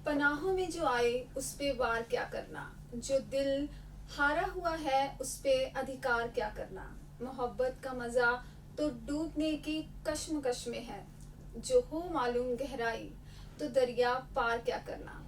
पनाहों में जो आए उस पे वार क्या करना, जो दिल हारा हुआ है उस पे अधिकार क्या करना। मोहब्बत का मज़ा तो डूबने की कश्मकश में है, जो हो मालूम गहराई तो दरिया पार क्या करना।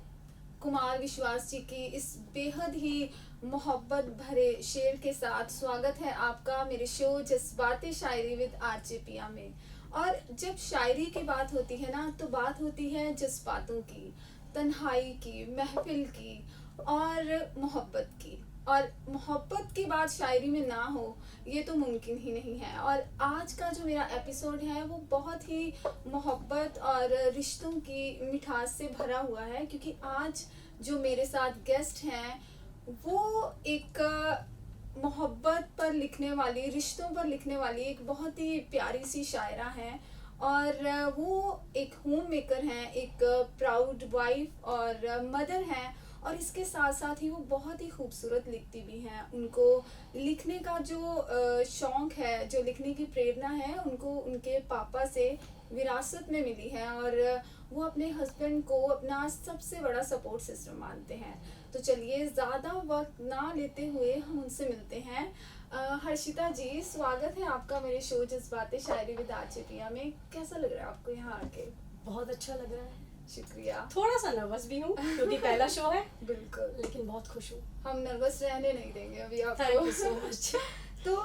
कुमार विश्वास जी की इस बेहद ही मोहब्बत भरे शेर के साथ स्वागत है आपका मेरे शो जज्बाते शायरी विद आरजे पिया में। और जब शायरी की बात होती है ना, तो बात होती है जज्बातों की, तन्हाई की, महफिल की और मोहब्बत की। और मोहब्बत की बात शायरी में ना हो ये तो मुमकिन ही नहीं है। और आज का जो मेरा एपिसोड है वो बहुत ही मोहब्बत और रिश्तों की मिठास से भरा हुआ है, क्योंकि आज जो मेरे साथ गेस्ट हैं वो एक मोहब्बत पर लिखने वाली, रिश्तों पर लिखने वाली एक बहुत ही प्यारी सी शायरा हैं। और वो एक होम मेकर हैं, एक प्राउड वाइफ और मदर हैं, और इसके साथ साथ ही वो बहुत ही खूबसूरत लिखती भी हैं। उनको लिखने का जो शौक़ है, जो लिखने की प्रेरणा है, उनको उनके पापा से विरासत में मिली है, और वो अपने हस्बैंड को अपना सबसे बड़ा सपोर्ट सिस्टम मानते हैं। तो चलिए ज़्यादा वक्त ना लेते हुए हम उनसे मिलते हैं। हर्षिता जी, स्वागत है आपका मेरे शो जज्बाते शायरी विद आरजे पिया में। कैसा लग रहा है आपको यहाँ आके? बहुत अच्छा लग रहा है। शुक्रिया। थोड़ा सा नर्वस भी हूँ क्योंकि पहला शो है। बिल्कुल, लेकिन बहुत खुश हूँ। हम नर्वस रहने नहीं देंगे अभी आपको। Thank you so much. तो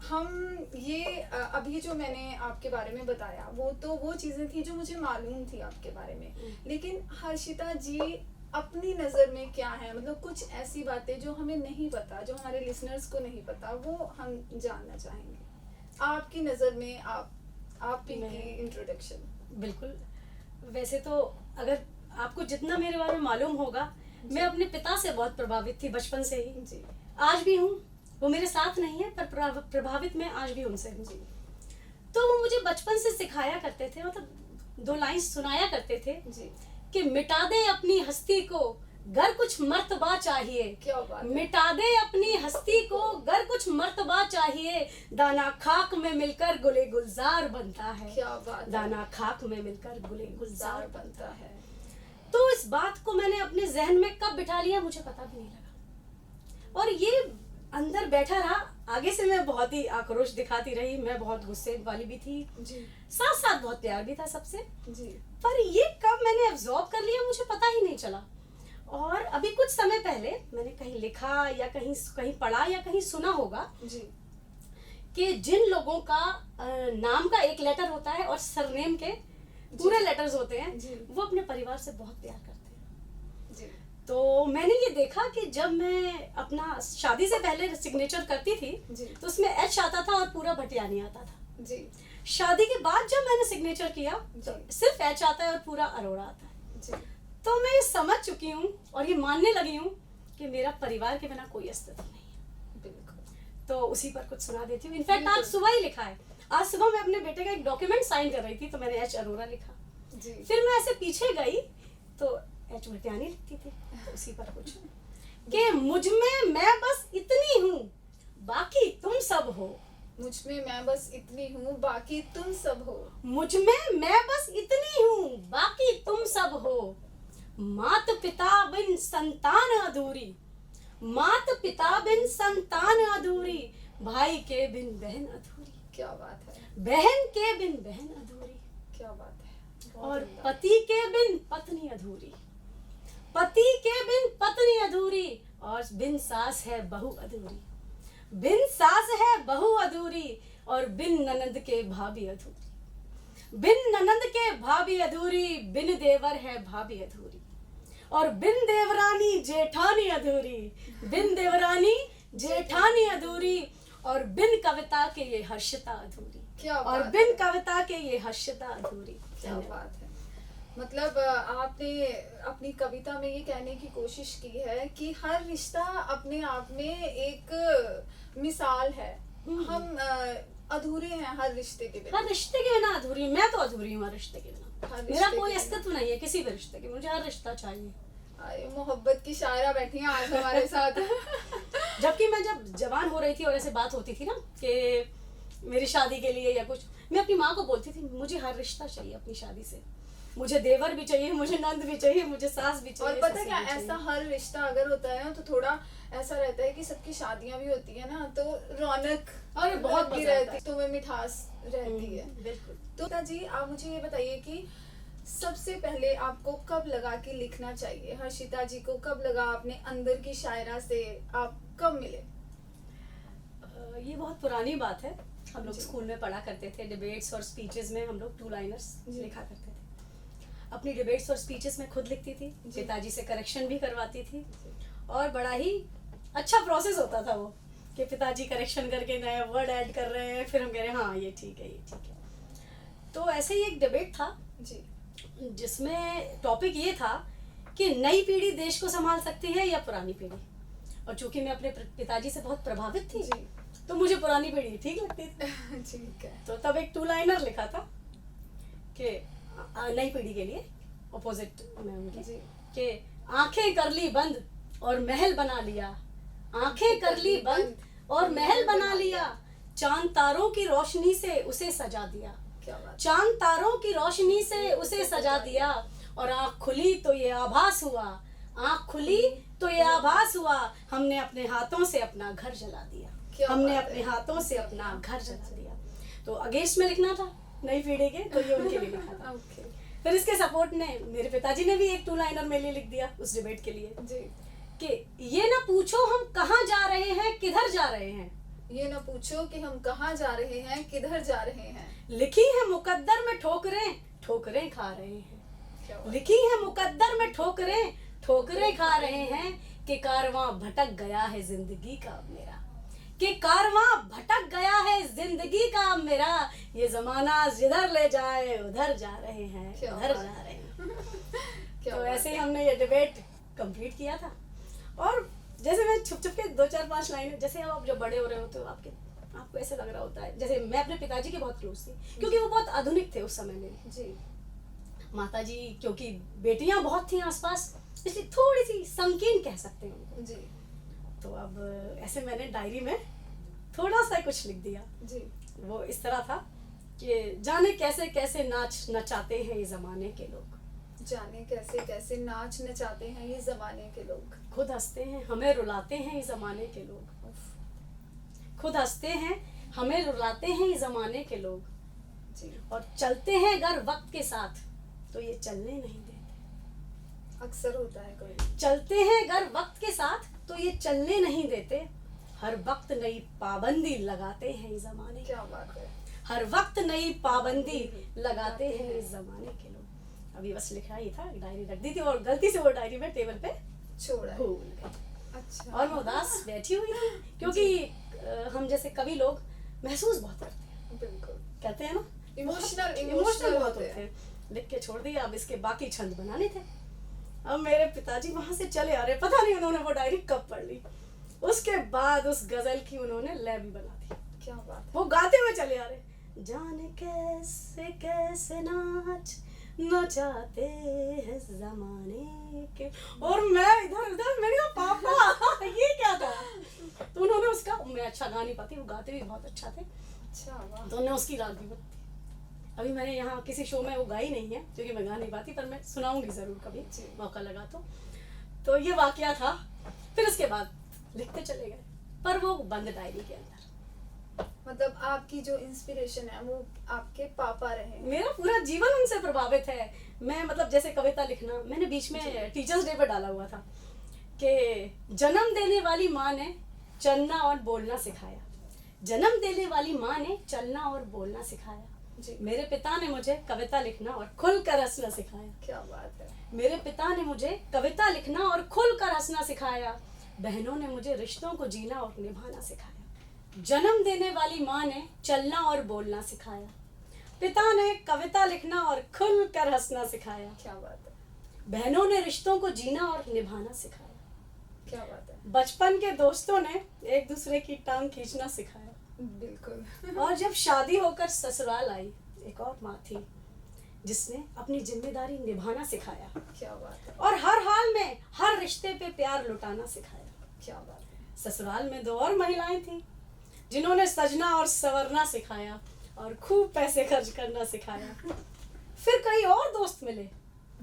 हम ये अभी जो मैंने आपके बारे में बताया वो चीज़ें थी जो मुझे मालूम थी आपके बारे में, लेकिन हर्षिता जी अपनी नज़र में क्या है, मतलब कुछ ऐसी बातें जो हमें नहीं पता, जो हमारे लिसनर्स को नहीं पता, वो हम जानना चाहेंगे। आपकी नज़र में आप की इंट्रोडक्शन। बिल्कुल, वैसे तो अगर आपको जितना मेरे बारे में मालूम होगा, मैं अपने पिता से बहुत प्रभावित थी बचपन से ही जी। आज भी हूँ। वो मेरे साथ नहीं है पर प्रभावित मैं आज भी उनसे हूँ। तो वो मुझे बचपन से सिखाया करते थे, मतलब 2 लाइन सुनाया करते थे जी कि मिटा दे अपनी हस्ती को गर कुछ मर्तबा चाहिए। क्या बात है। मिटा दे अपनी हस्ती को गर कुछ मर्तबा चाहिए, दाना खाक में मिलकर गुले गुलजार बनता है। क्या बात है। दाना खाक में मिलकर गुले गुलजार बनता है। तो इस बात को मैंने अपने जहन में कब बिठा लिया मुझे पता भी नहीं लगा, और ये अंदर बैठा रहा। आगे से मैं बहुत ही आक्रोश दिखाती रही, मैं बहुत गुस्से वाली भी थी जी, साथ साथ बहुत प्यार भी था सबसे जी। पर ये कब मैंने एब्जॉर्ब कर लिया मुझे पता ही नहीं चला। और अभी कुछ समय पहले मैंने कहीं लिखा या कहीं पढ़ा या कहीं सुना होगा जी कि जिन लोगों का नाम का एक लेटर होता है और सरनेम के पूरे लेटर्स होते हैं, वो अपने परिवार से बहुत प्यार करते हैं जी। तो मैंने ये देखा कि जब मैं अपना शादी से पहले सिग्नेचर करती थी जी। तो उसमें एच आता था और पूरा भटियानी आता था जी। शादी के बाद जब मैंने सिग्नेचर किया तो सिर्फ एच आता है और पूरा अरोड़ा आता है जी। तो मैं ये समझ चुकी हूँ और ये मानने लगी हूँ कि मेरा परिवार के बिना कोई अस्तित्व नहीं है। बिल्कुल। तो उसी पर कुछ सुना देती हूँ। इनफैक्ट आज सुबह ही लिखा है। आज सुबह मैं अपने बेटे का एक डॉक्यूमेंट साइन कर रही थी तो मैंने एच अरोड़ा लिखा जी। फिर मैं ऐसे पीछे गई तो एच भटियानी लिखती थी तो उसी पर कुछ कि मुझ में मैं बस इतनी हूँ बाकी तुम सब हो। मुझ में मैं बस इतनी हूँ बाकी तुम सब हो। मुझ में मैं बस इतनी हूँ बाकी तुम सब हो। मात पिता बिन संतान अधूरी, मात पिता बिन संतान अधूरी, भाई के बिन बहन अधूरी। क्या बात है। बहन के बिन बहन अधूरी। क्या बात है। और पति के बिन पत्नी अधूरी, पति के बिन पत्नी अधूरी, और बिन सास है बहू अधूरी, बिन सास है बहू अधूरी, और बिन ननद के भाभी अधूरी, बिन ननद के भाभी अधूरी, बिन देवर है भाभी अधूरी, और बिन देवरानी जेठानी अधूरी, बिन देवरानी जेठानी अधूरी, और बिन कविता के ये हर्षिता अधूरी। क्या बात और बिन कविता के ये हर्षिता अधूरी। क्या बात है। मतलब आपने अपनी कविता में ये कहने की कोशिश की है कि हर रिश्ता अपने आप में एक मिसाल है। हम अधूरे हैं हर रिश्ते के बिना। हर रिश्ते के बिना अधूरी। मैं तो अधूरी हूँ हर रिश्ते के बिना। मेरा कोई अस्तित्व नहीं है किसी भी रिश्ते के। मुझे हर रिश्ता चाहिए। मोहब्बत की शायरा बैठी हैं आज हमारे साथ। जबकि मैं जब जवान हो रही थी और ऐसे बात होती थी ना कि मेरी शादी के लिए या कुछ, मैं अपनी माँ को बोलती थी मुझे हर रिश्ता चाहिए अपनी शादी से। मुझे देवर भी चाहिए, मुझे नंद भी चाहिए, मुझे सास भी चाहिए। और पता है ससुर क्या, भी चाहिए। ऐसा हर रिश्ता अगर होता है ना तो थोड़ा ऐसा रहता है कि सबकी शादियां भी होती है ना तो रौनक अरे बहुत लगी मजा आता रहती है, तुम्हें मिठास रहती है। बिल्कुल। तो पिताजी आप मुझे ये बताइए कि सबसे पहले आपको कब लगा कि लिखना चाहिए, हर्षिता जी को कब लगा, अपने अंदर की शायरा से आप कब मिले? ये बहुत पुरानी बात है। हम लोग जी। स्कूल में पढ़ा करते थे, डिबेट्स और स्पीचेस में हम लोग 2 लाइनर्स जी। लिखा करते थे। अपनी डिबेट्स और स्पीचेस में खुद लिखती थी, जी। पिताजी से करेक्शन भी करवाती थी, और बड़ा ही अच्छा प्रोसेस होता था वो, कि पिताजी करेक्शन करके नया वर्ड ऐड कर रहे हैं, फिर हम कह रहे हैं हाँ ये ठीक है, ये ठीक है। तो ऐसे ही एक डिबेट था जी जिसमें टॉपिक ये था कि नई पीढ़ी देश को संभाल सकती है या पुरानी पीढ़ी। और चूंकि मैं अपने पिताजी से बहुत प्रभावित थी, जी तो मुझे पुरानी पीढ़ी ठीक लगती थी। ठीक है। तो तब एक 2 लाइनर लिखा था कि नई पीढ़ी के लिए, अपोजिट में उनकी, जी कि आंखें कर ली बंद और महल बना लिया, आंखें कर ली बंद और महल बना लिया, चांद तारों की रोशनी से उसे सजा दिया, क्या बात। चांद तारों की रोशनी से उसे सजा दिया, और आंख खुली तो ये आभास हुआ, आंख खुली तो ये आभास हुआ, हमने अपने हाथों से अपना घर जला दिया, क्या हमने बात अपने है। हाथों से अपना घर जला दिया। तो अगेंस्ट में लिखना था नई पीढ़ी के, तो ये उनके लिए लिखा था। ओके फिर इसके सपोर्ट ने मेरे पिताजी ने भी एक 2 लाइनर मेरे लिए लिख दिया उस डिबेट के लिए, जी। कि ये ना पूछो हम कहाँ जा रहे हैं, किधर जा रहे हैं, ये ना पूछो कि हम कहाँ जा रहे हैं, किधर जा रहे हैं। लिखी है मुकद्दर में ठोकरें, ठोकरें खा रहे हैं, क्या बात। लिखी है मुकद्दर में ठोकरें, ठोकरें खा रहे हैं, कि कारवां भटक गया है जिंदगी का अब मेरा, कि कारवां भटक गया है जिंदगी का अब मेरा, ये जमाना जिधर ले जाए उधर जा रहे हैं, क्या उधर बात जा रहे हैं। क्या तो बात ऐसे ही है। हमने ये डिबेट कंप्लीट किया था। और जैसे मैं छुप छुप के 2-4-5 लाइनें, जैसे आप जब बड़े हो रहे हो तो आपको ऐसे लग रहा होता है, जैसे मैं अपने पिताजी के बहुत क्लोज थी, क्योंकि वो बहुत आधुनिक थे उस समय में। जी माताजी, क्योंकि बेटियां बहुत थी आसपास, इसलिए थोड़ी सी संकीर्ण कह सकते हैं उनको। जी तो अब ऐसे मैंने डायरी में थोड़ा सा कुछ लिख दिया। जी वो इस तरह था कि जाने कैसे कैसे नाच नचाते हैं ये जमाने के लोग, जाने कैसे कैसे नाच नचाते हैं ये जमाने के लोग। खुद हंसते हैं हमें रुलाते हैं ये जमाने के लोग, उफ, खुद हंसते हैं हमें रुलाते हैं ये जमाने के लोग, जी और चलते हैं अगर वक्त के साथ तो ये चलने नहीं देते, अक्सर होता है कोई। चलते हैं अगर वक्त के साथ तो ये चलने नहीं देते, हर वक्त नई पाबंदी लगाते हैं इस जमाने के, क्या बात है। हर वक्त नई पाबंदी लगाते हैं इस जमाने के लोग। अभी बस लिखा ही था, डायरी रख दी थी और गलती से वो डायरी में टेबल पे छोड़ा है। भूल गई, अच्छा। और मैं उदास बैठी हुई थी, क्योंकि हम जैसे कवि लोग महसूस बहुत करते हैं, बिल्कुल कहते हैं ना, इमोशनल इमोशनल बहुत होते हैं। लिख के छोड़ दिया, अब इसके बाकी छंद बनाने थे। अब मेरे पिताजी वहां से चले आ रहे, पता नहीं उन्होंने वो डायरी कब पढ़ ली। उसके बाद उस गजल की उन्होंने लय भी बना दी, क्या बात है। वो गाते हुए चले आ रहे, जाने कैसे कैसे नाच नचाते हैं जमाने के, और मैं इधर उधर, मैंने कहा पापा ये क्या था। तो उन्होंने उसका, मैं अच्छा गा नहीं पाती, वो गाते भी बहुत अच्छा थे, अच्छा वाह। तो उन्होंने उसकी राग भी बना दी। अभी मैंने यहाँ किसी शो में वो गाई नहीं है क्योंकि मैं गा नहीं पाती, पर मैं सुनाऊंगी जरूर कभी जी। मौका लगा तो ये वाकया था। फिर उसके बाद लिखते चले गए, पर वो बंद डायरी के अंदर। मतलब आपकी जो इंस्पिरेशन है वो आपके पापा रहे हैं। मेरा पूरा जीवन उनसे प्रभावित है। मैं मतलब जैसे कविता लिखना, मैंने बीच में टीचर्स डे पर डाला हुआ था कि जन्म देने वाली माँ ने चलना और बोलना सिखाया, जन्म देने वाली माँ ने चलना और बोलना सिखाया, जी मेरे पिता ने मुझे कविता लिखना और खुलकर हंसना सिखाया, क्या बात है। मेरे पिता ने मुझे कविता लिखना और खुलकर हंसना सिखाया, बहनों ने मुझे रिश्तों को जीना और निभाना सिखाया, जन्म देने वाली माँ ने चलना और बोलना सिखाया, पिता ने कविता लिखना और खुलकर हंसना सिखाया, क्या बात है। बहनों ने रिश्तों को जीना और निभाना सिखाया, क्या बात है। बचपन के दोस्तों ने एक दूसरे की टांग खींचना सिखाया, बिल्कुल। और जब शादी होकर ससुराल आई एक और माँ थी जिसने अपनी जिम्मेदारी निभाना सिखाया, क्या बात है। और हर हाल में हर रिश्ते पे प्यार लुटाना सिखाया। क्या बात है। ससुराल में 2 और महिलाएं थीं जिन्होंने सजना और संवरना सिखाया और खूब पैसे खर्च करना सिखाया। फिर कई और दोस्त मिले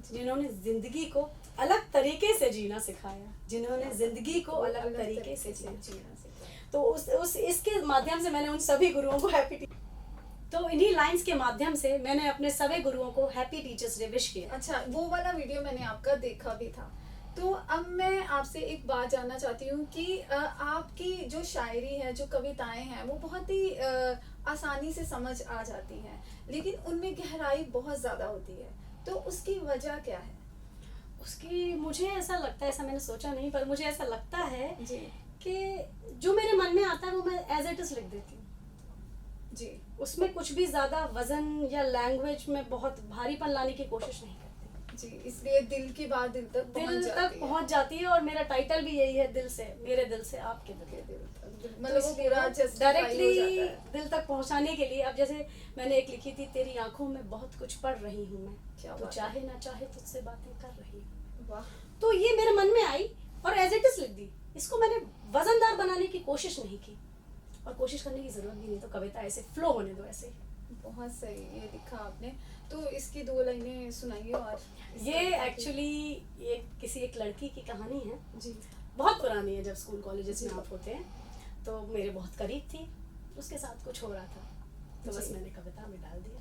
जिन्होंने जिंदगी को अलग तरीके से जीना सिखाया, जिन्होंने जिंदगी को अलग तरीके से जीना सिखाया। तो उस इसके माध्यम से मैंने उन सभी गुरुओं को तो इन्हीं लाइंस के माध्यम से मैंने अपने सभी गुरुओं को हैप्पी टीचर्स डे विश किया। अच्छा, वो वाला वीडियो मैंने आपका देखा भी था। तो अब मैं आपसे एक बात जानना चाहती हूँ कि आपकी जो शायरी है, जो कविताएं हैं, वो बहुत ही आसानी से समझ आ जाती हैं, लेकिन उनमें गहराई बहुत ज़्यादा होती है। तो उसकी वजह क्या है? उसकी मुझे ऐसा लगता है, ऐसा मैंने सोचा नहीं, पर मुझे ऐसा लगता है जी कि जो मेरे मन में आता है वो मैं एज इट इज लिख देती हूँ जी। उसमें कुछ भी ज़्यादा वजन या लैंग्वेज में बहुत भारीपन लाने की कोशिश नहीं करती जी, इसलिए दिल की बात दिल तक पहुंच जाती है। और मेरा टाइटल भी यही है, दिल से, मेरे दिल से आपके दिल तक। मतलब वो पूरा डायरेक्टली दिल तक पहुंचाने के लिए, अब जैसे मैंने एक लिखी थी, तेरी आंखों में बहुत कुछ पढ़ रही हूँ मैं, तो चाहे ना चाहे तुझसे बातें कर रही हूँ। वाह। तो ये मेरे मन में आई और एज इट इज लिख दी। इसको मैंने वजनदार बनाने की कोशिश नहीं की, और कोशिश करने की जरूरत भी नहीं, तो कविता ऐसे फ्लो होने दो ऐसे। बहुत सही ये लिखा आपने। तो इसकी 2 लाइनें सुनाइए। और ये एक्चुअली ये किसी एक लड़की की कहानी है जी, बहुत पुरानी है। जब स्कूल कॉलेजेस में आप होते हैं तो मेरे बहुत करीब थी, उसके साथ कुछ हो रहा था, तो बस मैंने कविता में डाल दिया।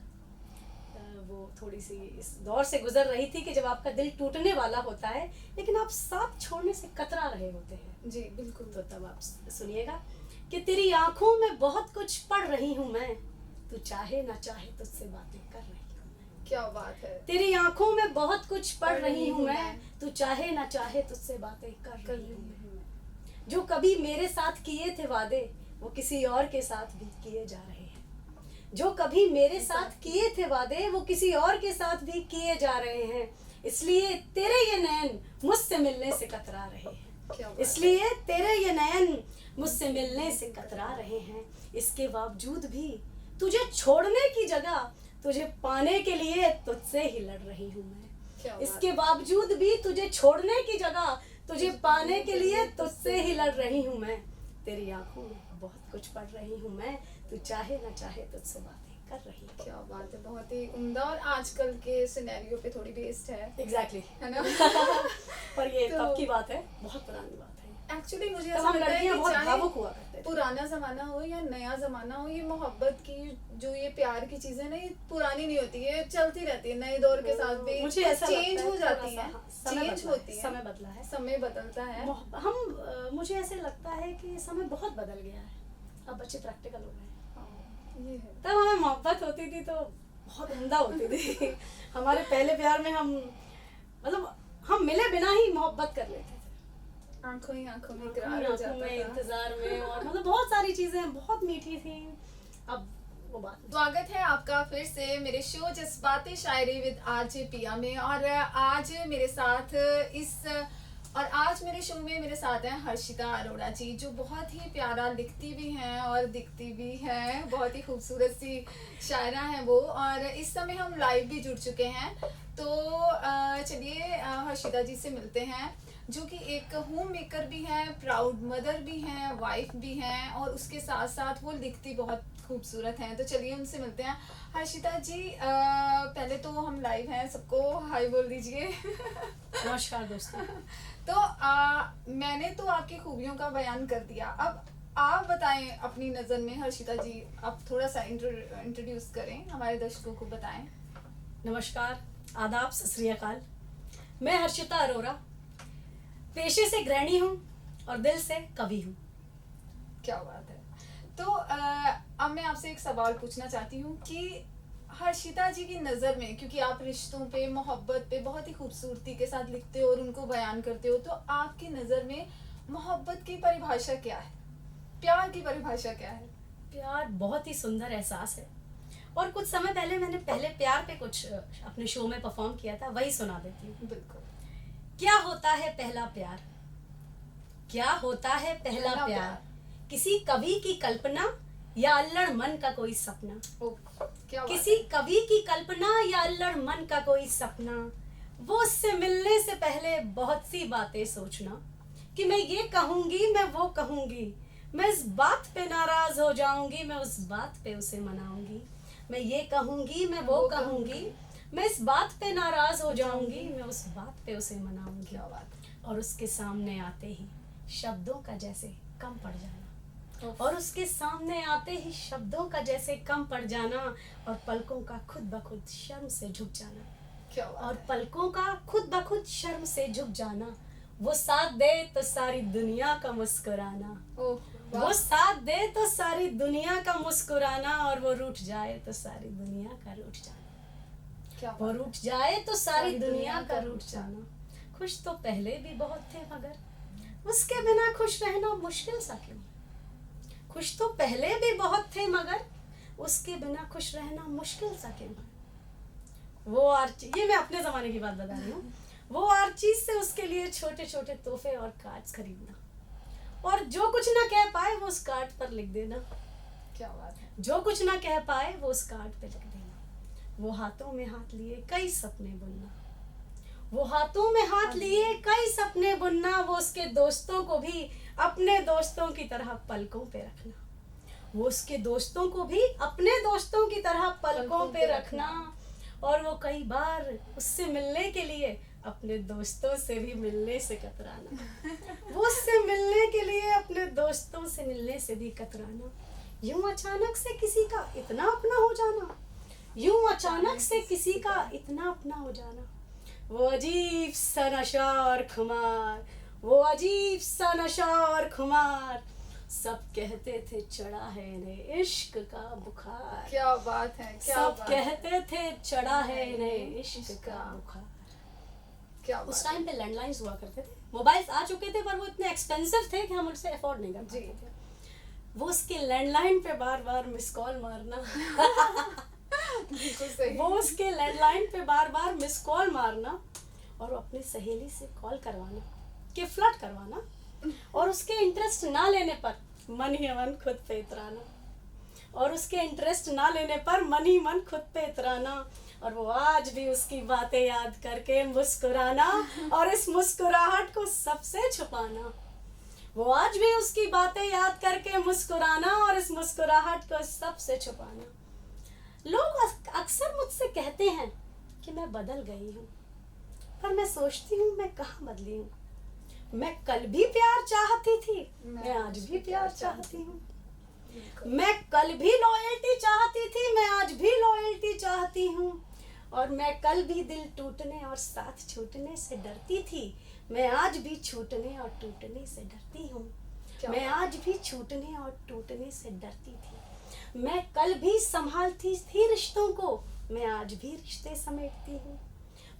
वो थोड़ी सी इस दौर से गुजर रही थी कि जब आपका दिल टूटने वाला होता है लेकिन आप साथ छोड़ने से कतरा रहे होते हैं। जी बिल्कुल। तो तब आप सुनिएगा कि तेरी आंखों में बहुत कुछ पढ़ रही हूँ मैं, तू चाहे ना चाहे तुझसे बातें कर रही हूँ। क्या बात है। तेरी आंखों में बहुत कुछ पढ़ रही हूँ मैं, तू चाहे ना चाहे तुझसे बातें कर रही हूँ मैं। जो कभी मेरे साथ किए थे वादे, वो किसी और के साथ भी किए जा रहे हैं। जो कभी मेरे साथ किए थे वादे, वो किसी और के साथ भी किए जा रहे हैं। इसलिए तेरे ये नैन मुझसे मिलने से कतरा रहे हैं। इसलिए तेरे ये नैन मुझसे मिलने से कतरा रहे हैं। इसके बावजूद भी तुझे छोड़ने की जगह तुझे पाने के लिए तुझसे ही लड़ रही हूँ मैं। इसके बावजूद भी तुझे छोड़ने की जगह तुझे पाने के लिए तुझसे ही लड़ रही हूँ मैं। तेरी आंखों में बहुत कुछ पढ़ रही हूँ मैं, तू चाहे ना चाहे तुझसे बातें कर रही है। क्या बात है, बहुत ही उम्दा और आजकल के सिनेरियो पे थोड़ी बेस्ड है। एग्जैक्टली है ना। पर ये तब की बात है, बहुत पुरानी बात है। एक्चुअली मुझे ऐसा लगता है कि बहुत भावुक हुआ करते थे। पुराना जमाना हो या नया जमाना हो, ये मोहब्बत की जो ये प्यार की चीजें ना, ये पुरानी नहीं होती, ये चलती रहती है। नए दौर के साथ भी मुझे ऐसा चेंज हो जाती है, चेंज होती है, समय बदला है, समय बदलता है। मुझे ऐसे लगता है कि समय बहुत बदल गया है, अब बच्चे प्रैक्टिकल हो गए हैं। ये है। तब हमें मोहब्बत होती थी तो बहुत उम्दा होती थी। हमारे पहले प्यार में हम मिले बिना ही मोहब्बत कर लेते थे, आंखों ही आंखों में इकरार हो जाता था, इंतजार में, और बहुत सारी चीजें बहुत मीठी थी। अब वो बात। स्वागत है आपका फिर से मेरे शो जज्बाते शायरी विद आरजे पिया में। और आज मेरे शो में मेरे साथ हैं हर्षिता अरोड़ा जी, जो बहुत ही प्यारा लिखती भी हैं और दिखती भी हैं। बहुत ही खूबसूरत सी शायरा हैं वो, और इस समय हम लाइव भी जुड़ चुके हैं। तो चलिए हर्षिता जी से मिलते हैं, जो कि एक होम मेकर भी हैं, प्राउड मदर भी हैं, वाइफ भी हैं, और उसके साथ साथ वो लिखती बहुत खूबसूरत हैं। तो चलिए उनसे मिलते हैं। हर्षिता जी, पहले तो हम लाइव हैं, सबको हाय बोल दीजिए। नमस्कार दोस्तों। तो मैंने तो आपकी खूबियों का बयान कर दिया, अब आप बताएं अपनी नज़र में। हर्षिता जी, आप थोड़ा सा इंट्रोड्यूस करें, हमारे दर्शकों को बताएं। नमस्कार, आदाब, सत श्री अकाल। मैं हर्षिता अरोड़ा पेशे से गृहिणी हूँ और दिल से कवि हूँ। क्या बात है। तो अब मैं आपसे एक सवाल पूछना चाहती हूँ कि हर्षिता जी की नज़र में, क्योंकि आप रिश्तों पे, मोहब्बत पे बहुत ही खूबसूरती के साथ लिखते हो और उनको बयान करते हो, तो आपकी नज़र में मोहब्बत की परिभाषा क्या है, प्यार की परिभाषा क्या है? प्यार बहुत ही सुंदर एहसास है, और कुछ समय पहले मैंने पहले प्यार पे कुछ अपने शो में परफॉर्म किया था, वही सुना देती हूँ। बिल्कुल। क्या होता है पहला प्यार, क्या होता है पहला प्यार, किसी कवि की कल्पना या अल्लड़ मन का कोई सपना। किसी कवि की कल्पना या अल्लड़ मन का कोई सपना, वो उससे मिलने से पहले बहुत सी बातें सोचना, कि मैं ये कहूंगी, मैं वो कहूंगी, मैं इस बात पे नाराज हो जाऊंगी, मैं उस बात पे उसे मनाऊंगी, मैं ये कहूंगी, मैं वो कहूंगी, मैं इस बात पे नाराज हो जाऊंगी, मैं उस बात पे उसे मनाऊंगी। क्या बात है। और उसके सामने आते ही शब्दों का जैसे कम पड़ जाना, उफ, और उसके सामने आते ही शब्दों का जैसे कम पड़ जाना, और पलकों का खुद ब खुद शर्म से झुक जाना, क्या बात और है। पलकों का खुद ब खुद शर्म से झुक जाना। वो साथ दे तो सारी दुनिया का मुस्कुराना, ओह, वो वाह, साथ दे तो सारी दुनिया का मुस्कुराना, और वो रूठ जाए तो सारी दुनिया का रूठ जाना। क्या वो बात है। रूठ जाए तो सारी दुनिया का रूठ जाना। खुश तो पहले भी बहुत थे मगर उसके बिना खुश रहना मुश्किल सा क्यों। खुश तो पहले भी बहुत थे मगर उसके बिना खुश रहना मुश्किल सा क्यों। वो आर्ची, ये मैं अपने जमाने की बात बता रही हूँ, वो हर चीज से उसके लिए छोटे छोटे तोहफे और कार्ड्स खरीदना, और जो कुछ ना कह पाए वो उस कार्ड पर लिख देना। क्या बात है। जो कुछ ना कह पाए वो उस कार्ड पे लिख देना। वो हाथों में हाथ लिए कई सपने बुनना, वो हाथों में हाथ लिए कई सपने बुनना, वो उसके दोस्तों को भी अपने दोस्तों की तरह पलकों पे रखना, वो उसके दोस्तों को भी अपने दोस्तों की तरह पलकों पे रखना। और वो कई बार उससे मिलने के लिए अपने दोस्तों से भी मिलने से कतराना, वो उससे मिलने के लिए अपने दोस्तों से मिलने से भी कतराना। यूं अचानक से किसी का इतना अपना हो जाना, यूं अचानक से किसी का इतना अपना हो जाना। वो अजीब सा नशा और खुमार, वो अजीब सा नशा और खुमार, सब कहते थे चढ़ा है इन्हें इश्क का बुखार। क्या बात है। क्या सब बात है। कहते थे चढ़ा है इन्हें इश्क का बुखार। क्या उस बात टाइम पे लैंडलाइंस हुआ करते थे, मोबाइल्स आ चुके थे पर वो इतने एक्सपेंसिव थे कि हम उनसे अफोर्ड नहीं कर पाते जी। थे। वो उसके लैंडलाइन पे बार बार मिस कॉल मारना बिल्कुल सही। वो उसके लैंडलाइन पे बार बार मिस कॉल मारना, और वो अपनी सहेली से कॉल करवाना कि फ्लर्ट करवाना, और उसके इंटरेस्ट ना लेने पर मन ही मन खुद पे इतराना, और उसके इंटरेस्ट ना लेने पर मन ही मन खुद पे इतराना। और वो आज भी उसकी बातें याद करके मुस्कुराना, और इस मुस्कुराहट को सबसे छुपाना। वो आज भी उसकी बातें याद करके मुस्कुराना, और इस मुस्कुराहट को सबसे छुपाना। लोग अक्सर मुझसे कहते हैं कि मैं बदल गई हूँ, पर मैं सोचती हूँ मैं कहाँ बदली हूँ। मैं कल भी प्यार चाहती थी, मैं आज भी प्यार चाहती हूँ। मैं कल भी लॉयल्टी चाहती थी, मैं आज भी लॉयल्टी चाहती हूँ। और मैं कल भी दिल टूटने और साथ छूटने से डरती थी, मैं आज भी छूटने और टूटने से डरती हूँ। मैं आज भी छूटने और टूटने से डरती थी। मैं कल भी संभालती थी रिश्तों को, मैं आज भी रिश्ते समेटती हूँ।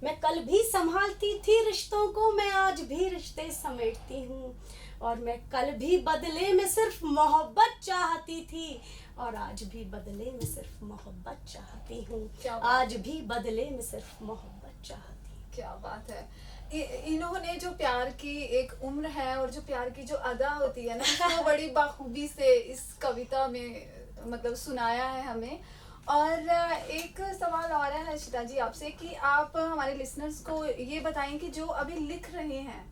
मैं कल भी संभालती थी रिश्तों को, मैं आज भी रिश्ते समेटती हूँ। और मैं कल भी बदले में सिर्फ मोहब्बत चाहती थी, और आज भी बदले में सिर्फ मोहब्बत चाहती हूँ। आज भी बदले में सिर्फ मोहब्बत चाहती हूँ। क्या बात है। इन्होंने जो प्यार की एक उम्र है और जो प्यार की जो अदा होती है ना, उसको बड़ी बाखूबी से इस कविता में मतलब सुनाया है हमें। और एक सवाल और है हर्षिता जी आपसे कि आप हमारे लिसनर्स को ये बताएं कि जो अभी लिख रहे हैं,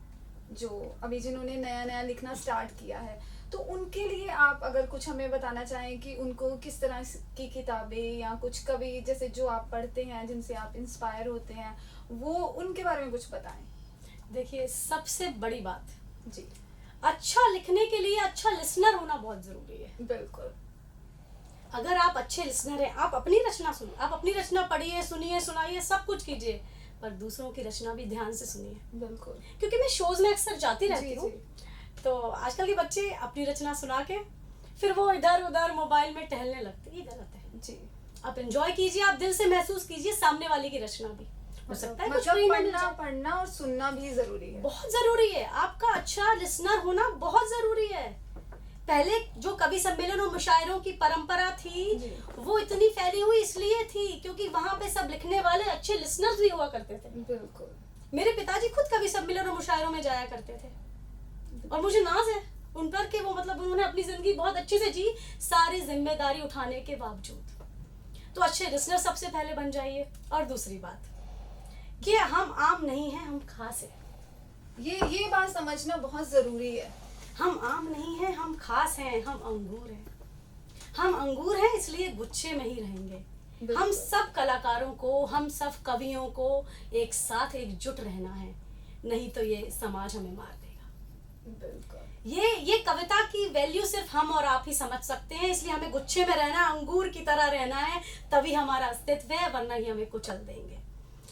जो अभी जिन्होंने नया नया लिखना स्टार्ट किया है, तो उनके लिए आप अगर कुछ हमें बताना चाहें कि उनको किस तरह की किताबें या कुछ कवि जैसे जो आप पढ़ते हैं, जिनसे आप इंस्पायर होते हैं, वो उनके बारे में कुछ बताएं। देखिए, सबसे बड़ी बात जी, अच्छा लिखने के लिए अच्छा लिसनर होना बहुत जरूरी है। बिल्कुल। अगर आप अच्छे लिसनर हैं, आप अपनी रचना सुनिए, आप अपनी रचना पढ़िए, सुनिए, सुनाइए, सब कुछ कीजिए, पर दूसरों की रचना भी ध्यान से सुनिए। बिल्कुल। क्योंकि मैं शोज में अक्सर जाती रहती हूँ, जी। तो आजकल के बच्चे अपनी रचना सुना के फिर वो इधर उधर मोबाइल में टहलने लगते, ये गलत है। जी, आप एंजॉय कीजिए, आप दिल से महसूस कीजिए सामने वाले की रचना भी। हो सकता है कुछ मतलब फ्री में मिल जाए। पढ़ना और सुनना भी जरूरी है। बहुत जरूरी है, आपका अच्छा लिसनर होना बहुत जरूरी है। पहले जो कवि सम्मेलन और मुशायरों की परंपरा थी, वो इतनी फैली हुई इसलिए थी क्योंकि वहां पे सब लिखने वाले अच्छे लिसनर्स भी हुआ करते थे। बिल्कुल। मेरे पिताजी खुद कवि सम्मेलन और मुशायरों में जाया करते थे, और मुझे नाज है उन पर कि वो मतलब उन्होंने अपनी जिंदगी बहुत अच्छे से जी, सारी जिम्मेदारी उठाने के बावजूद। तो अच्छे लिसनर सबसे पहले बन जाइए। और दूसरी बात कि हम आम नहीं हैं, हम खास हैं। ये बात समझना बहुत जरूरी है। हम आम नहीं हैं, हम खास हैं, हम अंगूर हैं। हम अंगूर हैं इसलिए गुच्छे में ही रहेंगे, हम सब कलाकारों को, हम सब कवियों को एक साथ एकजुट रहना है, नहीं तो ये समाज हमें मार देगा। बिल्कुल। ये कविता की वैल्यू सिर्फ हम और आप ही समझ सकते हैं, इसलिए हमें गुच्छे में रहना, अंगूर की तरह रहना है, तभी हमारा अस्तित्व है, वरना ही हमें कुचल देंगे।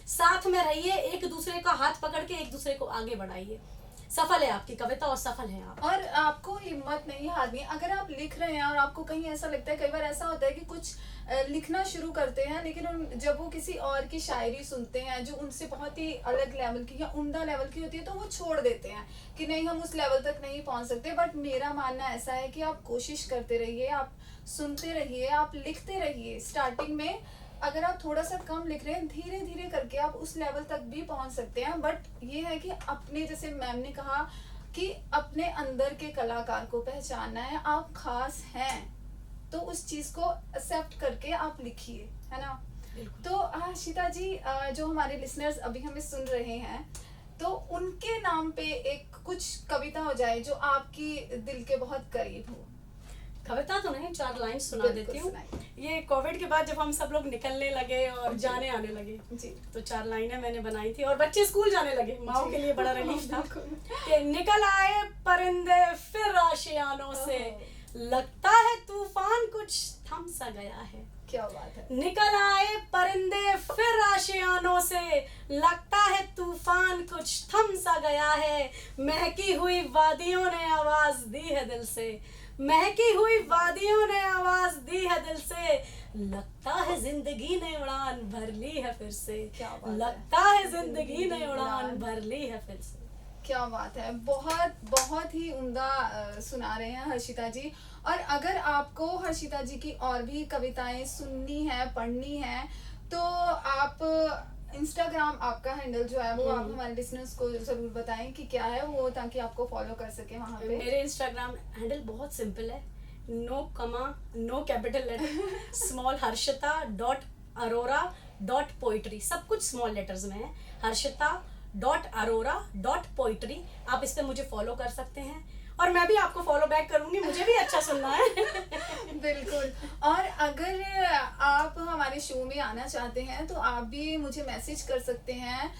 साथ में रहिए, एक दूसरे का हाथ पकड़ के एक दूसरे को आगे बढ़ाइए। सफल है आपकी कविता और सफल है आप। और आपको हिम्मत नहीं हारनी। अगर आप लिख रहे हैं और आपको कहीं ऐसा लगता है, कई बार ऐसा होता है कि कुछ लिखना शुरू करते हैं, लेकिन जब वो किसी और की शायरी सुनते हैं जो उनसे बहुत ही अलग लेवल की या उम्दा लेवल की होती है, तो वो छोड़ देते हैं कि नहीं, हम उस लेवल तक नहीं पहुंच सकते। बट मेरा मानना ऐसा है कि आप कोशिश करते रहिए, आप सुनते रहिए, आप लिखते रहिए। स्टार्टिंग में अगर आप थोड़ा सा कम लिख रहे हैं, धीरे धीरे करके आप उस लेवल तक भी पहुंच सकते हैं। बट ये है कि अपने, जैसे मैम ने कहा कि अपने अंदर के कलाकार को पहचानना है। आप खास हैं तो उस चीज को एक्सेप्ट करके आप लिखिए, है ना। तो हर्षिता जी, जो हमारे लिसनर्स अभी हमें सुन रहे हैं, तो उनके नाम पे एक कुछ कविता हो जाए जो आपकी दिल के बहुत करीब हो। कविता तो नहीं, 4 लाइन सुना देती हूँ। ये कोविड के बाद जब हम सब लोग निकलने लगे और जाने आने लगे जी, तो 4 लाइनें मैंने बनाई थी और बच्चे स्कूल जाने लगे, माओ के लिए बड़ा रिलीफ था कि निकल आए परिंदे फिर आशियानों से, लगता है तूफान कुछ थम सा गया है। क्या बात है। निकल आए परिंदे फिर आशियानों से, लगता है तूफान कुछ थम सा गया है, महकी हुई वादियों ने आवाज दी है दिल से, महकी हुई वादियों ने आवाज दी है दिल से, लगता है जिंदगी ने उड़ान भर ली है फिर से, लगता है जिंदगी ने उड़ान भर ली है फिर से। क्या बात है, बहुत बहुत ही उम्दा सुना रहे हैं हर्षिता जी। और अगर आपको हर्षिता जी की और भी कविताएं सुननी है, पढ़नी है, तो आप इंस्टाग्राम, आपका हैंडल जो है वो आप हमारे लिसनर्स को जरूर बताएं कि क्या है वो, ताकि आपको फॉलो कर सके वहां पे। मेरे इंस्टाग्राम हैंडल बहुत सिंपल है, no comma, no capital letter, small Harshita .arora.poetry, सब कुछ स्मॉल लेटर्स में है, harshita.arora.poetry। आप इस पे मुझे फॉलो कर सकते हैं और मैं भी आपको फॉलो बैक करूंगी, मुझे भी अच्छा सुनना है। बिल्कुल। और अगर आप हमारे शो में आना चाहते हैं तो आप भी मुझे मैसेज कर सकते हैं,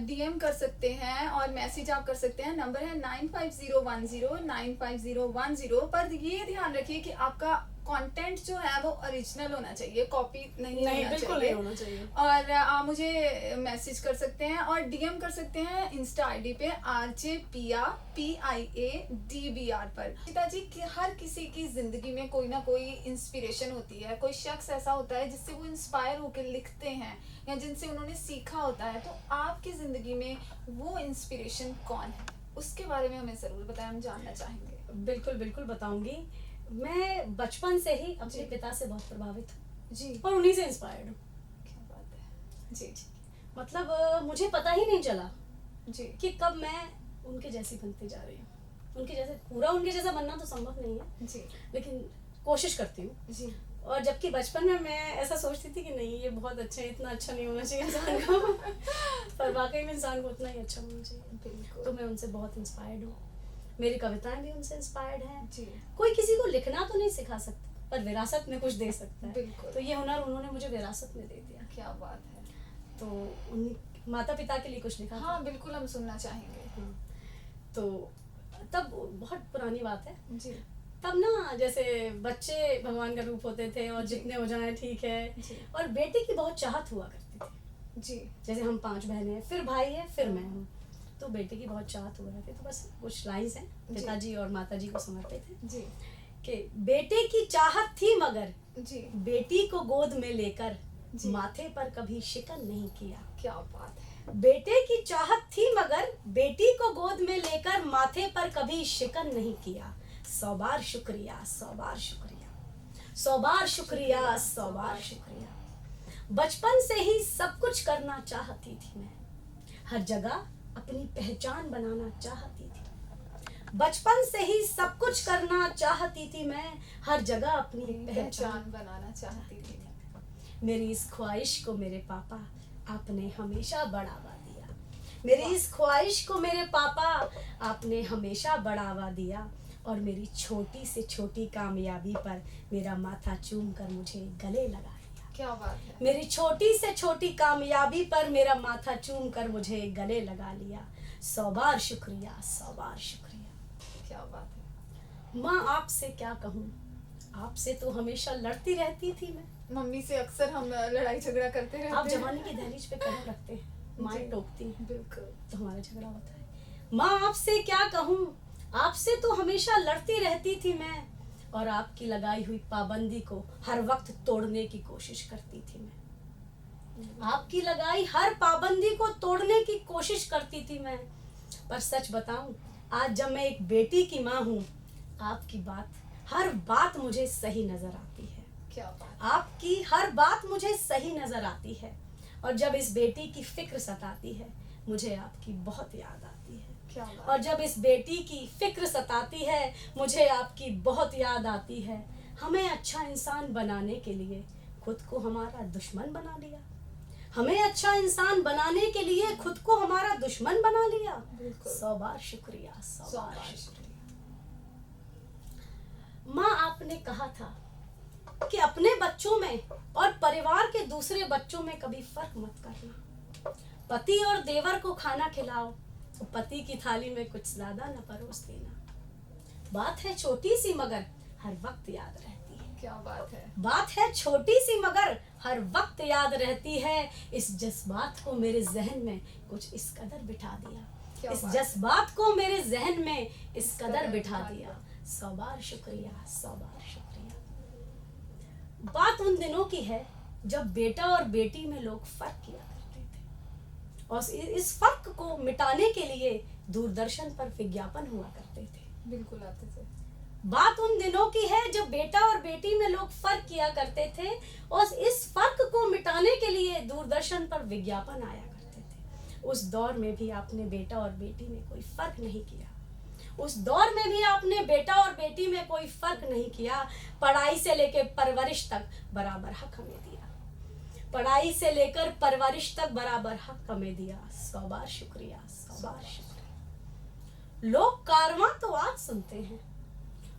डीएम कर सकते हैं, और मैसेज आप कर सकते हैं। नंबर है 9501095010। पर ये ध्यान रखिए कि आपका कंटेंट जो है वो ओरिजिनल होना चाहिए, कॉपी नहीं होना चाहिए। और आप मुझे मैसेज कर सकते हैं और डीएम कर सकते हैं इंस्टा आईडी पे RJPIADBR पर। पिताजी, हर किसी की जिंदगी में कोई ना कोई इंस्पिरेशन होती है, कोई शख्स ऐसा होता है जिससे वो इंस्पायर होकर लिखते हैं या जिनसे उन्होंने सीखा होता है। तो आपकी जिंदगी में वो इंस्पिरेशन कौन है, उसके बारे में हमें जरूर बताएं, हम जानना चाहेंगे। बिल्कुल बिल्कुल बताऊंगी। मैं बचपन से ही अपने पिता से बहुत प्रभावित हूँ जी, और उन्हीं से इंस्पायर्ड हूँ। क्या बात है। जी मतलब मुझे पता ही नहीं चला जी कि कब मैं उनके जैसी बनती जा रही हूँ। उनके जैसा बनना तो संभव नहीं है जी, लेकिन कोशिश करती हूँ जी। और जबकि बचपन में मैं ऐसा सोचती थी कि नहीं, ये बहुत अच्छा है, इतना अच्छा नहीं होना चाहिए इंसान को, पर वाकई में इंसान को उतना ही अच्छा होना चाहिए। बिल्कुल। तो मैं उनसे बहुत इंस्पायर्ड हूँ, मेरी कविताएं भी उनसे इंस्पायर्ड हैं। जी, कोई किसी को लिखना तो नहीं सिखा सकता, पर विरासत में कुछ दे सकता है। बिल्कुल। तो ये हुनर उन्होंने मुझे विरासत में दे दिया। क्या बात है। तो उन माता पिता के लिए कुछ लिखा था। हाँ बिल्कुल, हम सुनना चाहेंगे। हाँ। तो तब बहुत पुरानी बात है, जी तब ना जैसे बच्चे भगवान का रूप होते थे और जितने हो जाए ठीक है, जी और बेटे की बहुत चाहत हुआ करती थी। जी जैसे हम 5 बहनें हैं, फिर भाई है, फिर मैं हूँ, तो बेटे की बहुत चाहत हुआ करती। तो बस कुछ लाइंस हैं पिताजी और माताजी को समर्पित है जी कि बेटे की चाहत थी मगर जी। बेटी को गोद में लेकर जी। माथे पर कभी शिकन नहीं किया। क्या बात है। बेटे की चाहत थी मगर बेटी को गोद में लेकर माथे पर कभी शिकन नहीं किया। 100 बार शुक्रिया, 100 बार शुक्रिया, 100 बार शुक्रिया, 100 बार शुक्रिया। बचपन से ही सब कुछ करना चाहती थी मैं, हर जगह अपनी पहचान बनाना चाहती थी। बचपन से ही सब कुछ करना चाहती थी मैं, हर जगह अपनी पहचान बनाना चाहती थी। मेरी इस ख्वाहिश को मेरे पापा आपने हमेशा बढ़ावा दिया। मेरी इस ख्वाहिश को मेरे पापा आपने हमेशा बढ़ावा दिया और मेरी छोटी से छोटी कामयाबी पर मेरा माथा चूम कर मुझे गले लगा लिया। क्या बात है। मेरी छोटी से छोटी कामयाबी पर मेरा माथा चूम कर मुझे गले लगा लिया। 100 बार शुक्रिया, 100 बार शुक्रिया। क्या बात है। माँ आपसे क्या कहूँ, आपसे तो हमेशा लड़ती रहती थी मैं। मम्मी से अक्सर हम लड़ाई झगड़ा करते रहते आप हैं। जवानी की दहलीज पे कदम रखते हैं, माँ जी, टोकती हैं बिल्कुल। तो हमारा झगड़ा होता है। माँ आपसे क्या कहूँ, आपसे तो हमेशा लड़ती रहती थी मैं, और आपकी लगाई हुई पाबंदी को हर वक्त तोड़ने की कोशिश करती थी मैं। आपकी लगाई हर पाबंदी को तोड़ने की कोशिश करती थी मैं। पर सच बताऊं, आज जब मैं एक बेटी की माँ हूँ, आपकी हर बात मुझे सही नजर आती है। क्या बात। आपकी हर बात मुझे सही नजर आती है, और जब इस बेटी की फिक्र सताती है, मुझे आपकी बहुत याद आती है। क्या बात। और जब इस बेटी की फिक्र सताती है, मुझे आपकी बहुत याद आती है। हमें अच्छा इंसान बनाने के लिए खुद को हमारा दुश्मन बना लिया। हमें अच्छा इंसान बनाने के लिए खुद को हमारा दुश्मन बना लिया। बिल्कुल। 100 बार शुक्रिया, 100 100 बार बार शुक्रिया। माँ आपने कहा था कि अपने बच्चों में और परिवार के दूसरे बच्चों में कभी फर्क मत करना। पति और देवर को खाना खिलाओ तो पति की थाली में कुछ ज्यादा न परोस देना। बात है छोटी सी मगर हर वक्त याद रहती है। क्या बात है। बात है छोटी सी मगर हर वक्त याद रहती है। इस जज्बात को मेरे जहन में कुछ इस कदर बिठा दिया। इस जज्बात को मेरे जहन में इस कदर बिठा दिया। 100 बार शुक्रिया, 100 बार शुक्रिया। बात उन दिनों की है जब बेटा और बेटी में लोग फर्क किया करते थे, और इस फर्क को मिटाने के लिए दूरदर्शन पर विज्ञापन हुआ करते थे। बिल्कुल आते थे। बात उन दिनों की है जब बेटा और बेटी में लोग फर्क किया करते थे, और इस फर्क को मिटाने के लिए दूरदर्शन पर विज्ञापन आया करते थे। उस दौर में भी आपने बेटा और बेटी में कोई फर्क नहीं किया। उस दौर में भी आपने बेटा और बेटी में कोई फर्क नहीं किया। पढ़ाई से लेकर परवरिश तक बराबर हक हमें दिया। पढ़ाई से लेकर परवरिश तक बराबर हक हमें दिया। 100 बार शुक्रिया, 100 बार शुक्रिया। लोग कारवां तो आज सुनते हैं,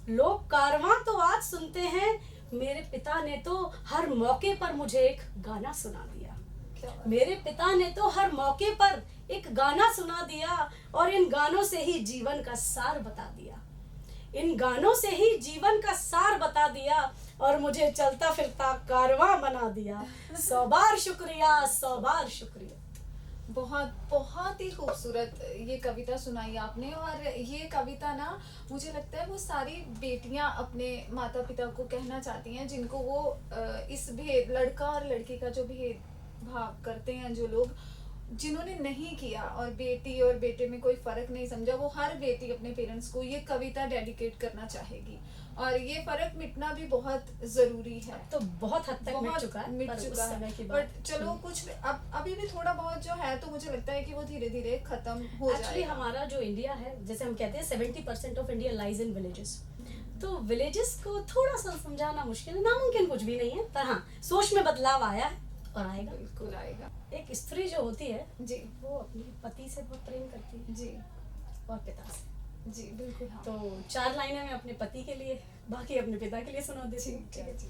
लोग कारवां तो आज सुनते हैं। मेरे पिता ने तो हर मौके पर मुझे एक गाना सुना दिया। मेरे पिता ने तो हर मौके पर एक गाना सुना दिया, और इन गानों से ही जीवन का सार बता दिया। इन गानों से ही जीवन का सार बता दिया, और मुझे चलता फिरता कारवां बना दिया। 100 बार शुक्रिया, 100 बार शुक्रिया। बहुत बहुत ही खूबसूरत ये कविता सुनाई आपने। और ये कविता ना, मुझे लगता है वो सारी बेटियां अपने माता पिता को कहना चाहती हैं, जिनको वो इस भेद, लड़का और लड़की का जो भेदभाव करते हैं, जो लोग जिन्होंने नहीं किया और बेटी और बेटे में कोई फर्क नहीं समझा, वो हर बेटी अपने पेरेंट्स को ये कविता डेडिकेट करना चाहेगी। और ये फर्क मिटना भी बहुत जरूरी है। तो बहुत हद तक मिट चुका है, बट चलो कुछ अब अभी भी थोड़ा बहुत जो है, तो मुझे लगता है कि वो धीरे धीरे खत्म हो जाएगा। हमारा जो इंडिया है, जैसे हम कहते हैं 70% of India lies in villages, तो विलेजेस को थोड़ा सा समझाना मुश्किल है। नामुमकिन कुछ भी नहीं है, पर हाँ, सोच में बदलाव आया है और आएगा, बिल्कुल आएगा। एक स्त्री जो होती है जी, वो अपने पति से बहुत प्रेम करती है जी, और पिता से। जी बिल्कुल। हाँ। तो 4 लाइनें मैं अपने पति के लिए, बाकी अपने पिता के लिए सुना देती हूँ। ठीक है जी।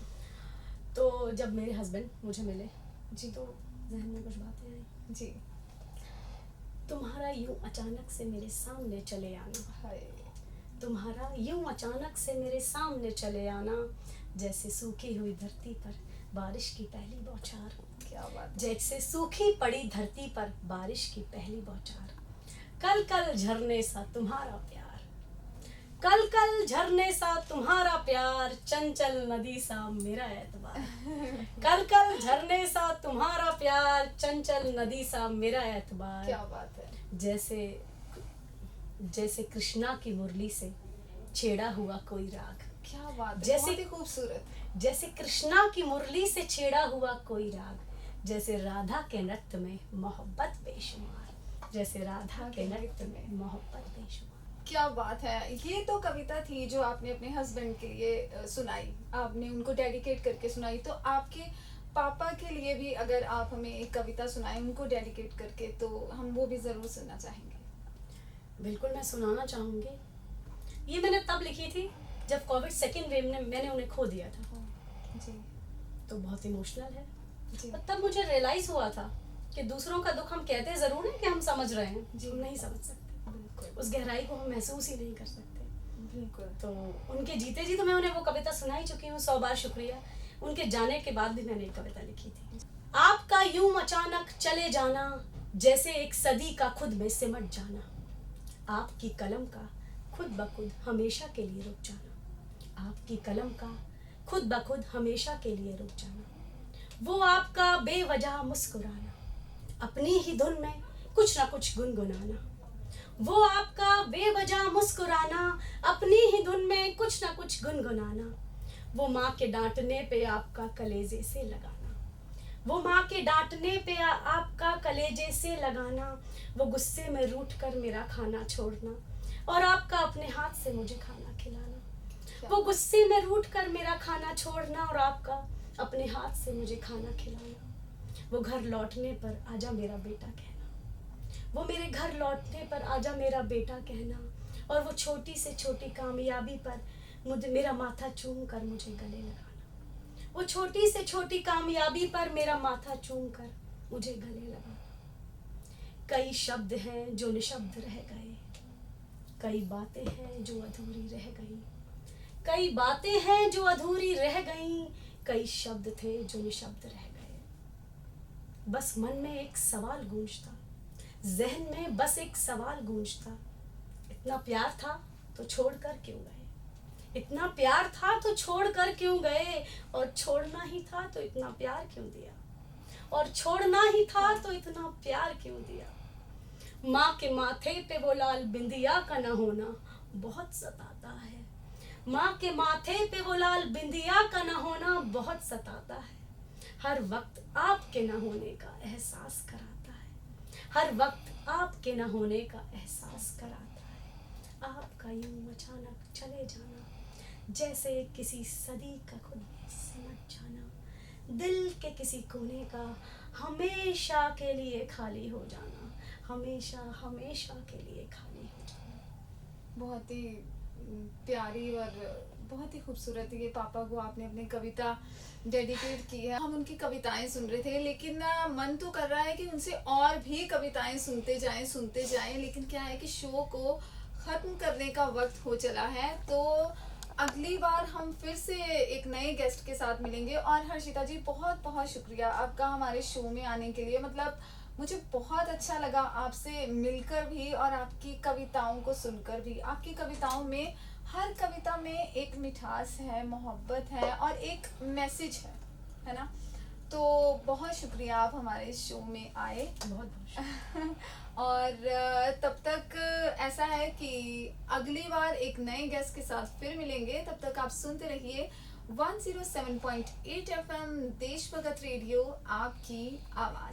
तो जब मेरे हस्बैंड मुझे मिले जी, तो जहन में कुछ बातें आई। जी, तुम्हारा यूं अचानक से मेरे सामने चले आना, हाय, तुम्हारा यूं अचानक से मेरे सामने चले आना, जैसे सूखी हुई धरती पर बारिश की पहली बौछार। क्या बात है। जैसे सूखी पड़ी धरती पर बारिश की पहली बौछार। कल कल झरने सा तुम्हारा प्यार, कल कल झरने सा तुम्हारा प्यार, चंचल नदी सा मेरा एतबार। कल कल झरने सा तुम्हारा प्यार, चंचल नदी सा मेरा एतबार। क्या बात है। जैसे कृष्णा की मुरली से छेड़ा हुआ कोई राग। क्या बात है, जैसे बहुत ही खूबसूरत। जैसे कृष्णा की मुरली से छेड़ा हुआ कोई राग, जैसे राधा के नृत्य में मोहब्बत बेशुमार, जैसे राधा के नृत्य में मोहब्बत बेशुमार। क्या बात है। ये तो कविता थी जो आपने अपने हस्बैंड के लिए सुनाई, आपने उनको डेडिकेट करके सुनाई। तो आपके पापा के लिए भी अगर आप हमें एक कविता सुनाएं उनको डेडिकेट करके, तो हम वो भी ज़रूर सुनना चाहेंगे। बिल्कुल, मैं सुनाना चाहूँगी। ये मैंने तब लिखी थी जब कोविड सेकेंड वेव ने मैंने उन्हें खो दिया था। जी, तो बहुत इमोशनल है। जी। तब मुझे रियलाइज हुआ था कि दूसरों का दुख हम कहते जरूर हैं कि हम समझ रहे हैं, जी। हम नहीं समझ सकते, बिल्कुल उस गहराई को हम महसूस ही नहीं कर सकते। बिल्कुल। तो उनके जीते जी तो मैं उन्हें वो कविता सुना ही चुकी हूँ 100 बार, शुक्रिया। उनके जाने के बाद भी मैंने एक कविता लिखी थी। आपका यूं अचानक चले जाना, जैसे एक सदी का खुद में सिमट जाना, आपकी कलम का खुद ब खुद हमेशा के लिए रुक जाना, आपकी कलम का खुद ब खुद हमेशा के लिए रुक जाना, वो आपका बेवजह मुस्कुराना, अपनी ही धुन में कुछ ना कुछ गुनगुनाना, वो आपका बेवजह मुस्कुराना, अपनी ही धुन में कुछ ना कुछ गुनगुनाना, वो माँ के डांटने पे आपका कलेजे से लगाना, वो माँ के डांटने पे आपका कलेजे से लगाना, वो गुस्से में रूठ कर मेरा खाना छोड़ना और आपका अपने हाथ से मुझे खाना खिलाना, वो गुस्से में रूठ कर मेरा खाना छोड़ना और आपका अपने हाथ से मुझे खाना खिलाना, वो घर लौटने पर आजा मेरा बेटा कहना, वो मेरे घर लौटने पर आजा मेरा बेटा कहना, और वो छोटी से छोटी कामयाबी पर मुझे मेरा माथा चूम कर मुझे गले लगाना, वो छोटी से छोटी कामयाबी पर मेरा माथा चूम कर मुझे गले लगाना। कई शब्द हैं जो निशब्द रह गए, कई बातें हैं जो अधूरी रह गई, कई बातें हैं जो अधूरी रह गई, कई शब्द थे जो निशब्द रह गए। बस मन में एक सवाल गूंजता, जहन में बस एक सवाल गूंजता, इतना प्यार था तो छोड़ कर क्यों गए, इतना प्यार था तो छोड़ कर क्यों गए, और छोड़ना ही था तो इतना प्यार क्यों दिया, और छोड़ना ही था तो इतना प्यार क्यों दिया। माँ के माथे पे वो लाल बिंदिया का न होना बहुत सताता है, माँ के माथे पे वो लाल बिंदिया का न होना बहुत सताता है, हर वक्त आपके न होने का एहसास कराता है, हर वक्त आपके न होने का एहसास कराता है, आपका यूं अचानक चले जाना, जैसे किसी सदी का खुद में सिमट जाना, दिल के किसी कोने का हमेशा के लिए खाली हो जाना, हमेशा हमेशा के लिए खाली हो जाना। बहुत ही प्यारी और बहुत ही खूबसूरत ये पापा को आपने अपनी कविता डेडिकेट की है। हम उनकी कविताएं सुन रहे थे, लेकिन मन तो कर रहा है कि उनसे और भी कविताएं सुनते जाएं, लेकिन क्या है कि शो को ख़त्म करने का वक्त हो चला है। तो अगली बार हम फिर से एक नए गेस्ट के साथ मिलेंगे। और हर्षिता जी, बहुत बहुत शुक्रिया आपका हमारे शो में आने के लिए। मतलब मुझे बहुत अच्छा लगा आपसे मिलकर भी और आपकी कविताओं को सुनकर भी। आपकी कविताओं में हर कविता में एक मिठास है, मोहब्बत है और एक मैसेज है ना। तो बहुत शुक्रिया आप हमारे शो में आए। बहुत बहुत और तब तक ऐसा है कि अगली बार एक नए गेस्ट के साथ फिर मिलेंगे। तब तक आप सुनते रहिए 107.8 FM देश भगत रेडियो, आपकी आवाज़।